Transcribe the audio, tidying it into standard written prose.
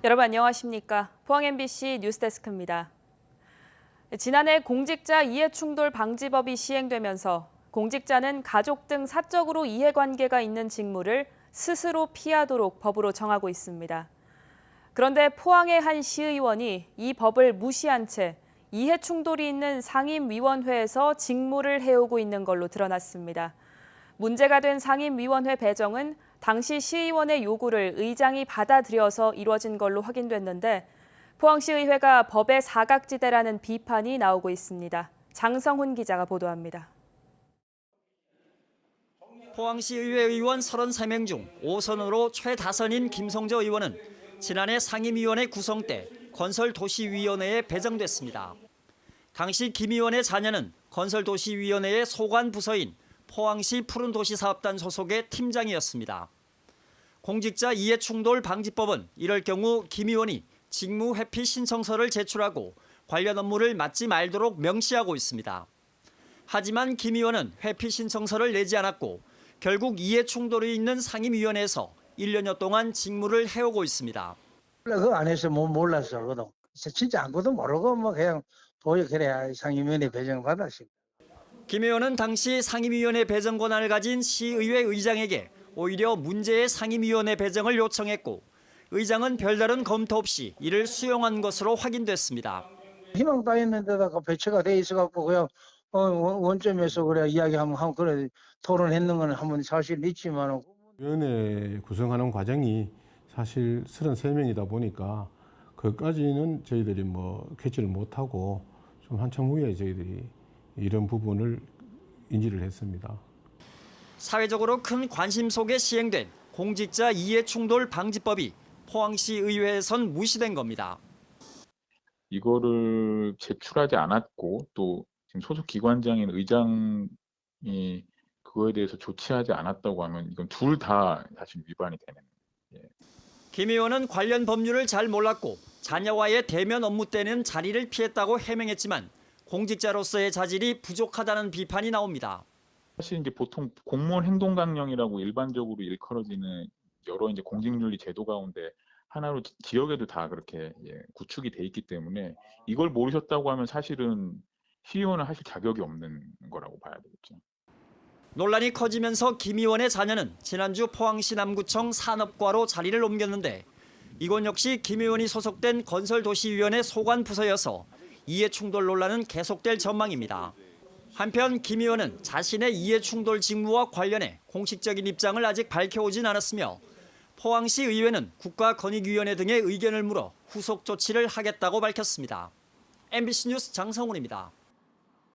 여러분 안녕하십니까? 포항 MBC 뉴스데스크입니다. 지난해 공직자 이해충돌 방지법이 시행되면서 공직자는 가족 등 사적으로 이해관계가 있는 직무를 스스로 피하도록 법으로 정하고 있습니다. 그런데 포항의 한 시의원이 이 법을 무시한 채 이해충돌이 있는 상임위원회에서 직무를 해오고 있는 걸로 드러났습니다. 문제가 된 상임위원회 배정은 당시 시의원의 요구를 의장이 받아들여서 이루어진 걸로 확인됐는데 포항시의회가 법의 사각지대라는 비판이 나오고 있습니다. 장성훈 기자가 보도합니다. 포항시의회 의원 33명 중 5선으로 최다선인 김성저 의원은 지난해 상임위원회 구성 때 건설도시위원회에 배정됐습니다. 당시 김 의원의 자녀는 건설도시위원회의 소관 부서인 포항시 푸른도시사업단 소속의 팀장이었습니다. 공직자 이해충돌 방지법은 이럴 경우 김 의원이 직무 회피 신청서를 제출하고 관련 업무를 맡지 말도록 명시하고 있습니다. 하지만 김 의원은 회피 신청서를 내지 않았고 결국 이해충돌이 있는 상임위원회에서 1년여 동안 직무를 해오고 있습니다. 그거 안 해서 몰랐어. 그거도 진짜 아무것도 모르고 그냥 도저히 그래야 상임위원회 배정받았습니다. 김 의원은 당시 상임위원회 배정 권한을 가진 시의회 의장에게 오히려 문제의 상임위원회 배정을 요청했고 의장은 별다른 검토 없이 이를 수용한 것으로 확인됐습니다. 희망 따있는 데다가 배치가 돼 있어갖고 그냥 원점에서 그래 이야기하면 그래 토론했는 건 한번 사실 있지만 위원회 구성하는 과정이 사실 33명이다 보니까 그까지는 저희들이 캐치를 못하고 좀 한참 후에 저희들이 이런 부분을 인지를 했습니다. 사회적으로 큰 관심 속에 시행된 공직자 이해충돌 방지법이 포항시 의회에선 무시된 겁니다. 이거를 제출하지 않았고 또 지금 소속 기관장인 의장이 그거에 대해서 조치하지 않았다고 하면 이건 둘 다 사실 위반이 되는. 김 의원은 관련 법률을 잘 몰랐고 자녀와의 대면 업무 때는 자리를 피했다고 해명했지만 공직자로서의 자질이 부족하다는 비판이 나옵니다. 사실 이제 보통 공무원 행동강령이라고 일반적으로 일컬어지는 여러 이제 공직윤리 제도 가운데 하나로 지역에도 다 그렇게 구축이 돼 있기 때문에 이걸 모르셨다고 하면 사실은 시의원을 하실 자격이 없는 거라고 봐야 되겠죠. 논란이 커지면서 김 의원의 자녀는 지난주 포항시 남구청 산업과로 자리를 옮겼는데 이곳 역시 김 의원이 소속된 건설도시위원회 소관 부서여서 이해충돌 논란은 계속될 전망입니다. 한편 김 의원은 자신의 이해충돌 직무와 관련해 공식적인 입장을 아직 밝혀오진 않았으며 포항시 의회는 국가권익위원회 등의 의견을 물어 후속 조치를 하겠다고 밝혔습니다. MBC 뉴스 장성훈입니다.